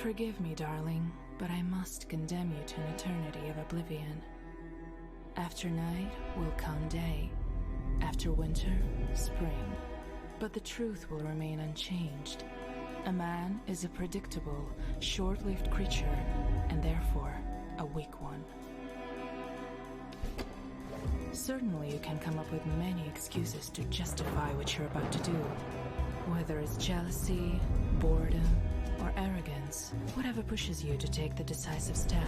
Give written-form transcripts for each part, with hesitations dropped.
Forgive me, darling, but I must condemn you to an eternity of oblivion. After night will come day. After winter, spring. But the truth will remain unchanged. A man is a predictable, short-lived creature, and therefore a weak one. Certainly you can come up with many excuses to justify what you're about to do. Whether it's jealousy, boredom, or arrogance, whatever pushes you to take the decisive step.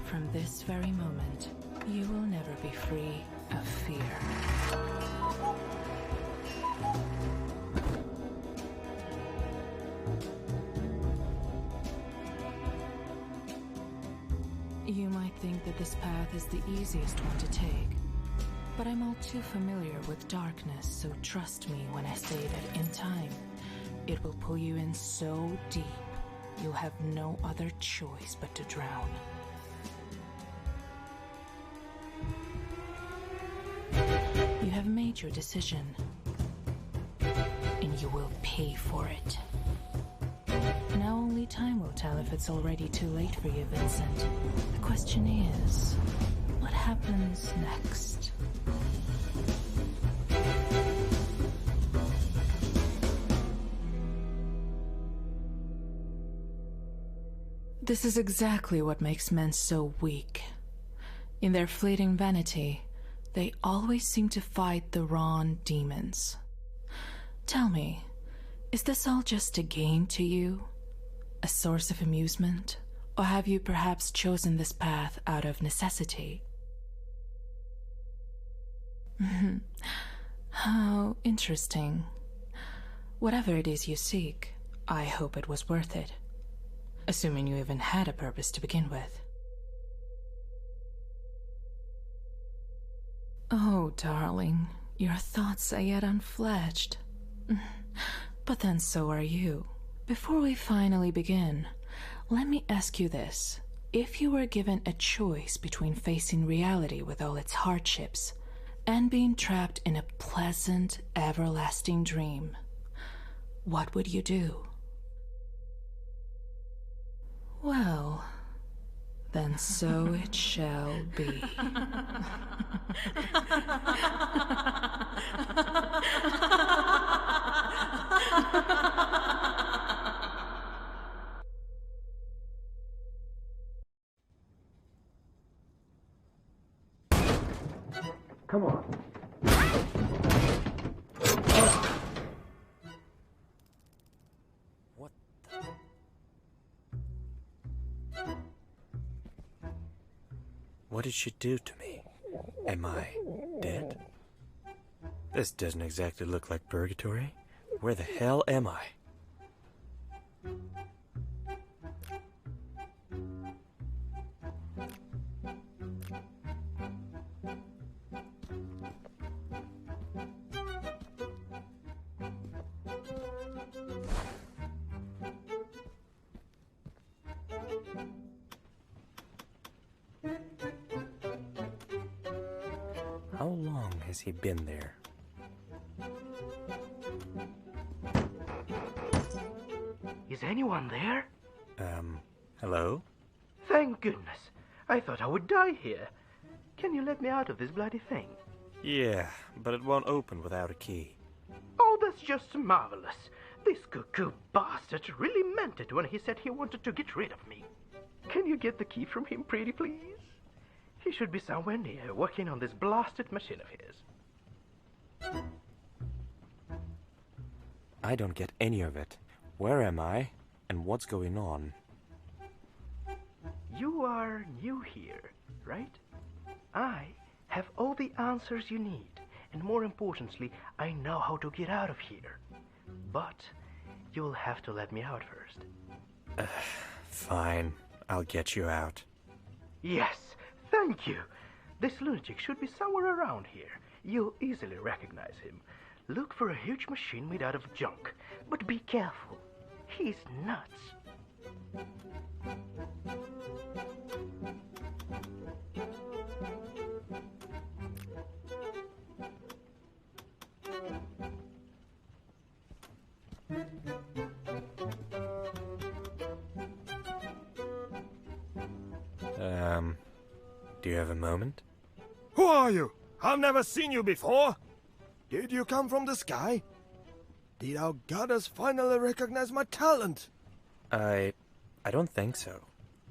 From this very moment, you will never be free of fear. You might think that this path is the easiest one to take, but I'm all too familiar with darkness, so trust me when I say that in time, it will pull you in so deep, you'll have no other choice but to drown. You have made your decision, and you will pay for it. Now only time will tell if it's already too late for you, Vincent. The question is, what happens next? This is exactly what makes men so weak. In their fleeting vanity, they always seem to fight the wrong demons. Tell me, is this all just a game to you? A source of amusement? Or have you perhaps chosen this path out of necessity? How interesting. Whatever it is you seek, I hope it was worth it. Assuming you even had a purpose to begin with. Oh, darling, your thoughts are yet unfledged. But then so are you. Before we finally begin, let me ask you this. If you were given a choice between facing reality with all its hardships and being trapped in a pleasant, everlasting dream, what would you do? Well, then so it shall be. Come on. What the... What did she do to me? Am I dead? This doesn't exactly look like purgatory. Where the hell am I? How long has he been there? Is anyone there? Hello? Thank goodness. I thought I would die here. Can you let me out of this bloody thing? Yeah, but it won't open without a key. Oh, that's just marvelous. This cuckoo bastard really meant it when he said he wanted to get rid of me. Can you get the key from him, pretty please? He should be somewhere near, working on this blasted machine of his. I don't get any of it. Where am I? And what's going on? You are new here, right? I have all the answers you need. And more importantly, I know how to get out of here. But you'll have to let me out first. Fine. I'll get you out. Yes, thank you. This lunatic should be somewhere around here. You'll easily recognize him. Look for a huge machine made out of junk. But be careful. He's nuts. Do you have a moment? Who are you? I've never seen you before. Did you come from the sky? Did our goddess finally recognize my talent? I don't think so.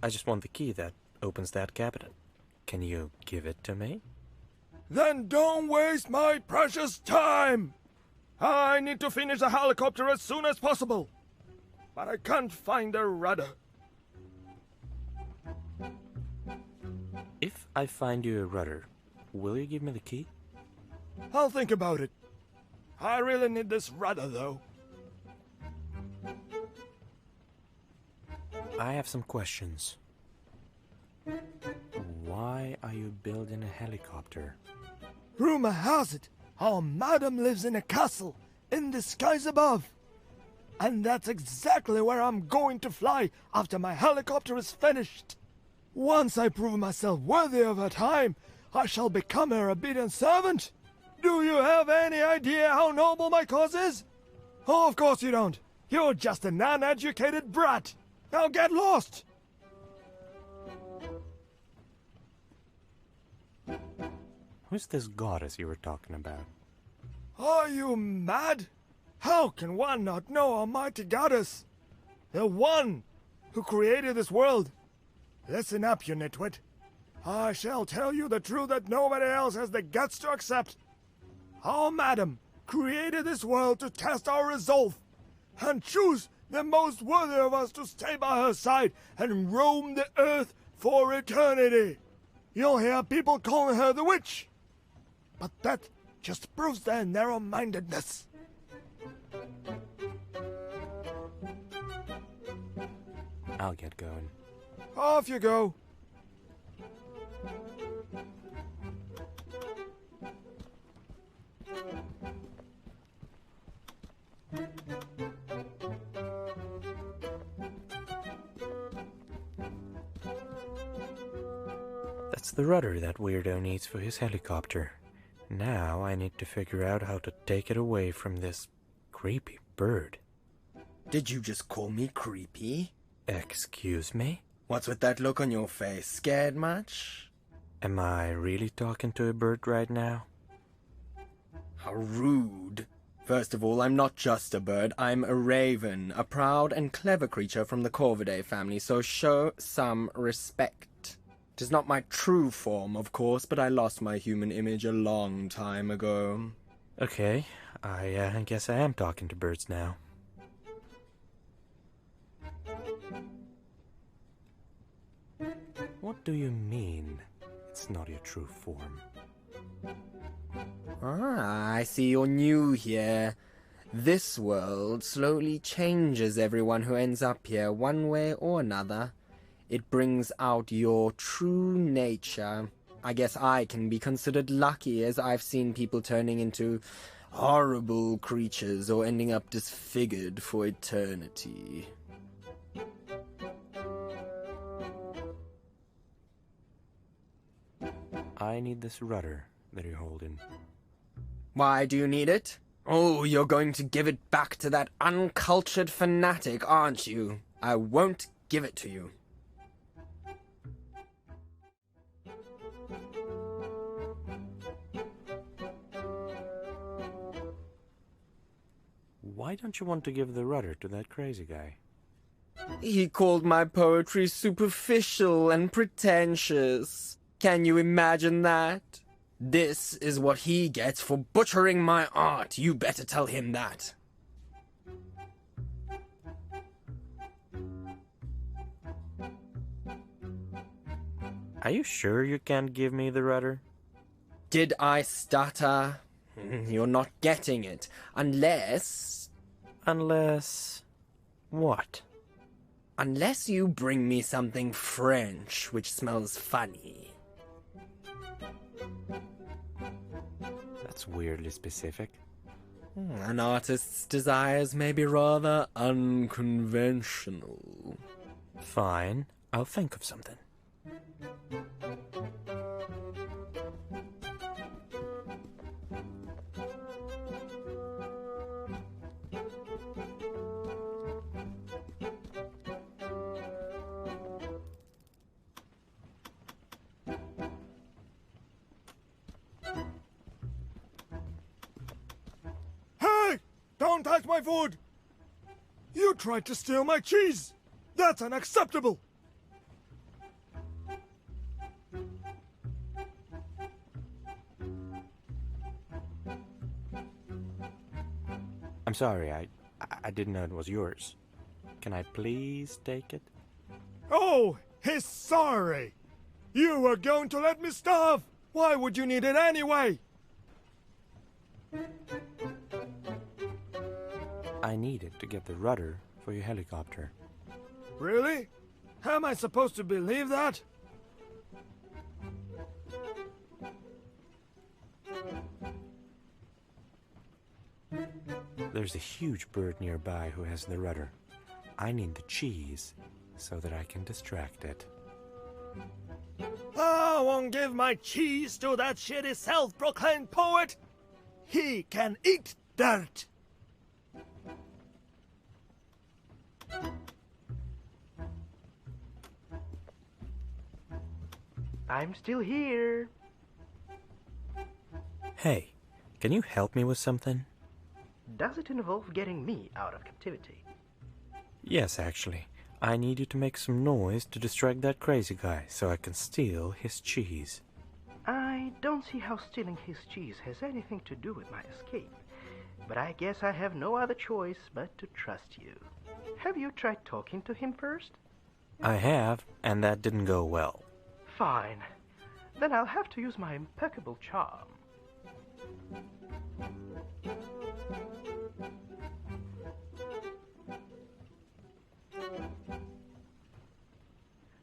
I just want the key that opens that cabinet. Can you give it to me? Then don't waste my precious time! I need to finish the helicopter as soon as possible. But I can't find the rudder. If I find you a rudder, will you give me the key? I'll think about it. I really need this rudder, though. I have some questions. Why are you building a helicopter? Rumor has it, our madam lives in a castle in the skies above. And that's exactly where I'm going to fly after my helicopter is finished. Once I prove myself worthy of her time, I shall become her obedient servant. Do you have any idea how noble my cause is? Oh, of course you don't. You're just an uneducated brat. Now get lost! Who's this goddess you were talking about? Are you mad? How can one not know Almighty Goddess? The one who created this world. Listen up, you nitwit. I shall tell you the truth that nobody else has the guts to accept. Our madam created this world to test our resolve and choose the most worthy of us to stay by her side and roam the earth for eternity. You'll hear people calling her the witch, but that just proves their narrow-mindedness. I'll get going. Off you go. That's the rudder that weirdo needs for his helicopter. Now I need to figure out how to take it away from this creepy bird. Did you just call me creepy? Excuse me? What's with that look on your face? Scared much? Am I really talking to a bird right now? How rude. First of all, I'm not just a bird, I'm a raven, a proud and clever creature from the Corvidae family, so show some respect. It is not my true form, of course, but I lost my human image a long time ago. Okay, I guess I am talking to birds now. What do you mean, it's not your true form? Ah, I see you're new here. This world slowly changes everyone who ends up here one way or another. It brings out your true nature. I guess I can be considered lucky, as I've seen people turning into horrible creatures or ending up disfigured for eternity. I need this rudder that you're holding. Why do you need it? Oh, you're going to give it back to that uncultured fanatic, aren't you? I won't give it to you. Why don't you want to give the rudder to that crazy guy? He called my poetry superficial and pretentious. Can you imagine that? This is what he gets for butchering my art. You better tell him that. Are you sure you can't give me the rudder? Did I stutter? You're not getting it. Unless what? Unless you bring me something French which smells funny. That's weirdly specific. An artist's desires may be rather unconventional. Fine, I'll think of something. Don't touch my food! You tried to steal my cheese! That's unacceptable! I'm sorry, I didn't know it was yours. Can I please take it? Oh, he's sorry! You were going to let me starve! Why would you need it anyway? I need it to get the rudder for your helicopter. Really? How am I supposed to believe that? There's a huge bird nearby who has the rudder. I need the cheese so that I can distract it. I won't give my cheese to that shitty self-proclaimed poet! He can eat dirt! I'm still here. Hey, can you help me with something? Does it involve getting me out of captivity? Yes, actually. I need you to make some noise to distract that crazy guy so I can steal his cheese. I don't see how stealing his cheese has anything to do with my escape, but I guess I have no other choice but to trust you. Have you tried talking to him first? I have, and that didn't go well. Fine. Then I'll have to use my impeccable charm.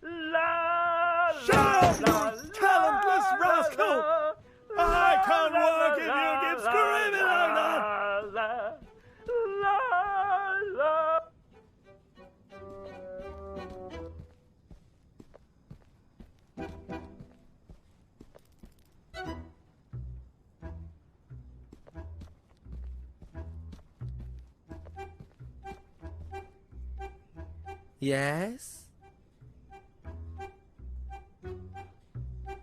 La, Shut up, la, you talentless rascal! I can't work if you keep screaming like that! La. Yes?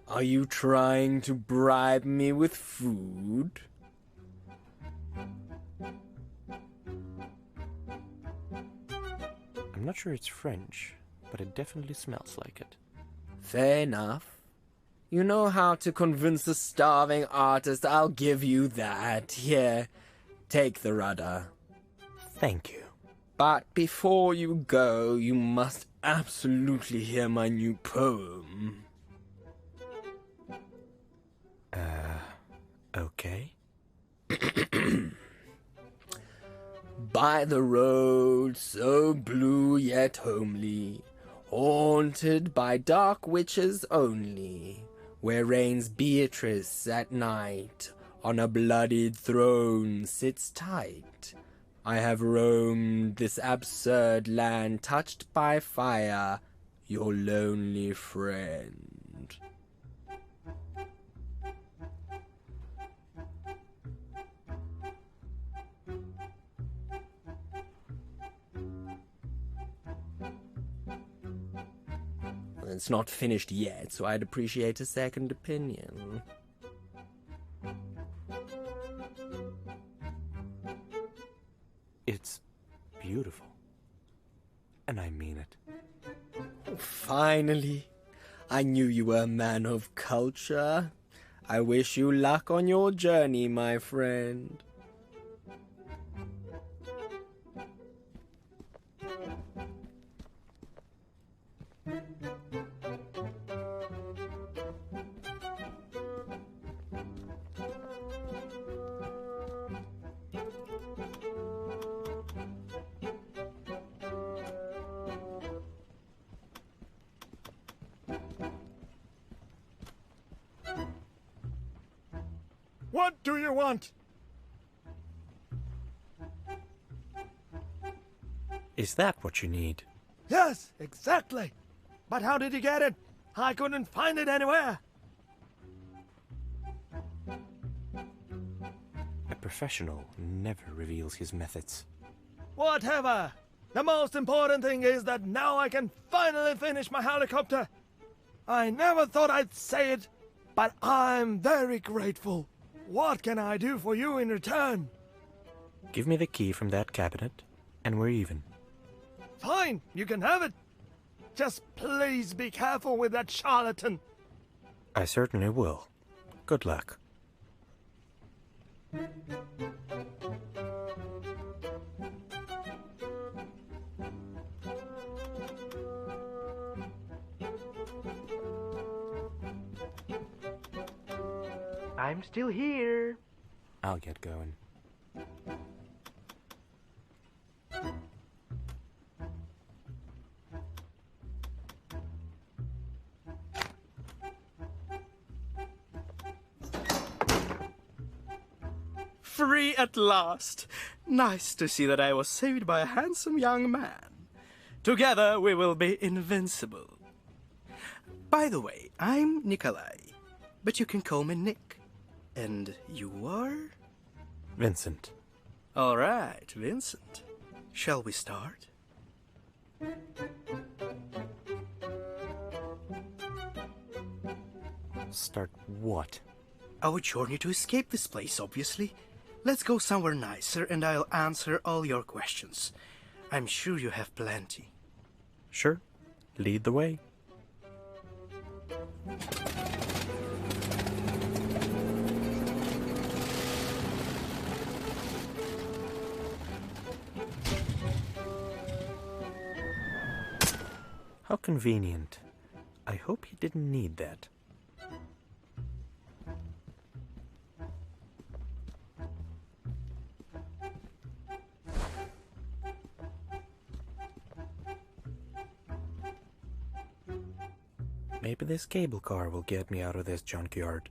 Are you trying to bribe me with food? I'm not sure it's French, but it definitely smells like it. Fair enough. You know how to convince a starving artist, I'll give you that. Here, take the rudder. Thank you. But before you go, you must absolutely hear my new poem. Okay. By the road so blue yet homely, haunted by dark witches only, where reigns Beatrice at night, on a bloodied throne sits tight. I have roamed this absurd land, touched by fire, your lonely friend. It's not finished yet, so I'd appreciate a second opinion. It's beautiful. And I mean it. Finally, I knew you were a man of culture. I wish you luck on your journey, my friend. What do you want? Is that what you need? Yes, exactly. But how did you get it? I couldn't find it anywhere. A professional never reveals his methods. Whatever. The most important thing is that now I can finally finish my helicopter. I never thought I'd say it, but I'm very grateful. What can I do for you in return? Give me the key from that cabinet, and we're even. Fine, you can have it. Just please be careful with that charlatan. I certainly will. Good luck. I'm still here. I'll get going. Free at last! Nice to see that I was saved by a handsome young man. Together we will be invincible. By the way, I'm Nikolai, but you can call me Nick. And you are? Vincent. All right, Vincent. Shall we start? Start what? Our journey to escape this place, obviously. Let's go somewhere nicer and I'll answer all your questions. I'm sure you have plenty. Sure. Lead the way. How convenient. I hope he didn't need that. Maybe this cable car will get me out of this junkyard.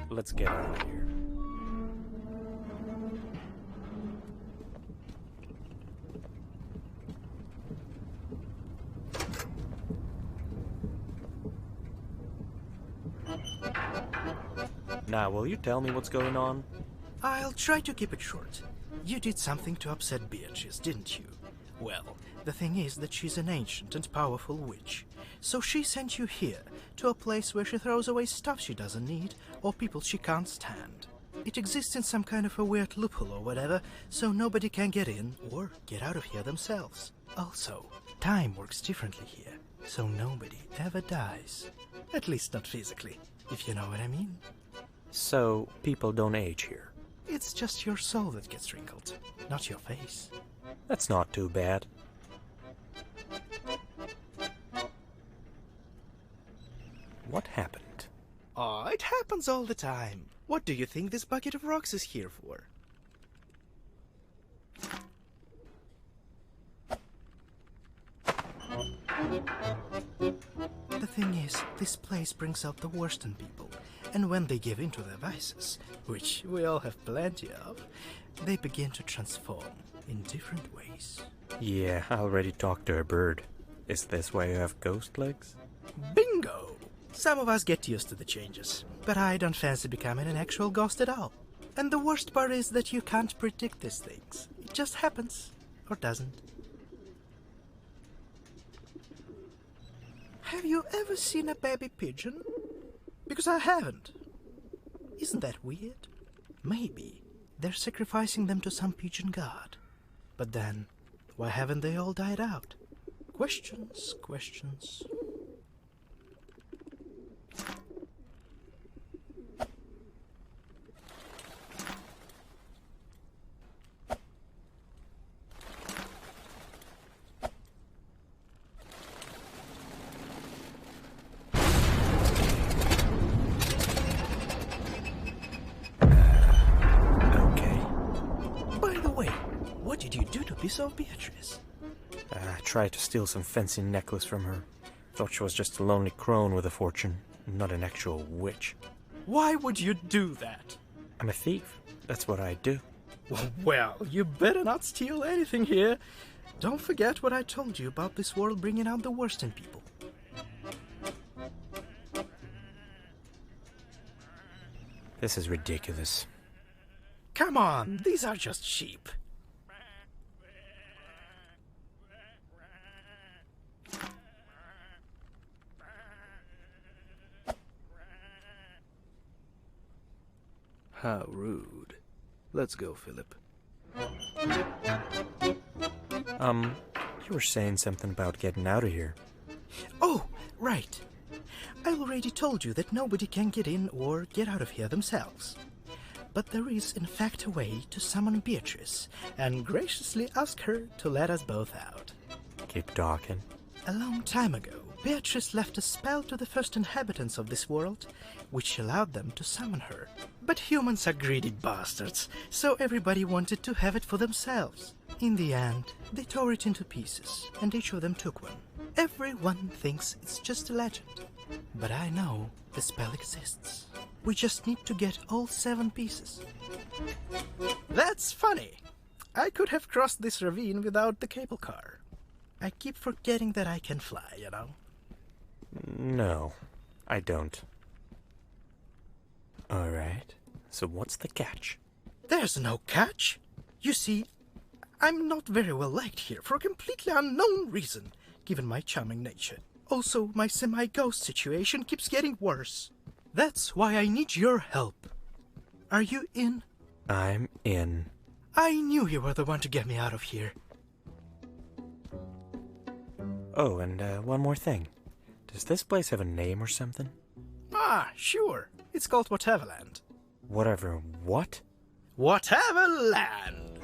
Let's get out of here. Now, will you tell me what's going on? I'll try to keep it short. You did something to upset Beatrice, didn't you? Well, the thing is that she's an ancient and powerful witch. So she sent you here, to a place where she throws away stuff she doesn't need, or people she can't stand. It exists in some kind of a weird loophole or whatever, so nobody can get in or get out of here themselves. Also, time works differently here, so nobody ever dies. At least not physically, if you know what I mean. So, people don't age here. It's just your soul that gets wrinkled, not your face. That's not too bad. What happened? Oh, it happens all the time. What do you think this bucket of rocks is here for? The thing is, this place brings out the worst in people, and when they give in to their vices, which we all have plenty of, they begin to transform in different ways. Yeah, I already talked to a bird. Is this why you have ghost legs? Bingo! Some of us get used to the changes, but I don't fancy becoming an actual ghost at all. And the worst part is that you can't predict these things. It just happens, or doesn't. Have you ever seen a baby pigeon? Because I haven't. Isn't that weird? Maybe they're sacrificing them to some pigeon god. But then, why haven't they all died out? Questions, questions. What did you do to piss off Beatrice? I tried to steal some fancy necklace from her. Thought she was just a lonely crone with a fortune, not an actual witch. Why would you do that? I'm a thief. That's what I do. Well, you better not steal anything here. Don't forget what I told you about this world bringing out the worst in people. This is ridiculous. Come on, these are just sheep. How rude. Let's go, Philip. You were saying something about getting out of here. Oh, right. I already told you that nobody can get in or get out of here themselves. But there is, in fact, a way to summon Beatrice and graciously ask her to let us both out. Keep talking. A long time ago, Beatrice left a spell to the first inhabitants of this world, which allowed them to summon her. But humans are greedy bastards, so everybody wanted to have it for themselves. In the end, they tore it into pieces, and each of them took one. Everyone thinks it's just a legend. But I know the spell exists. We just need to get all 7 pieces. That's funny. I could have crossed this ravine without the cable car. I keep forgetting that I can fly, you know. No, I don't. Alright, so what's the catch? There's no catch. You see, I'm not very well liked here for a completely unknown reason, given my charming nature. Also, my semi-ghost situation keeps getting worse. That's why I need your help. Are you in? I'm in. I knew you were the one to get me out of here. Oh, and one more thing. Does this place have a name or something? Ah, sure. It's called Whateverland. Whatever what? Whateverland!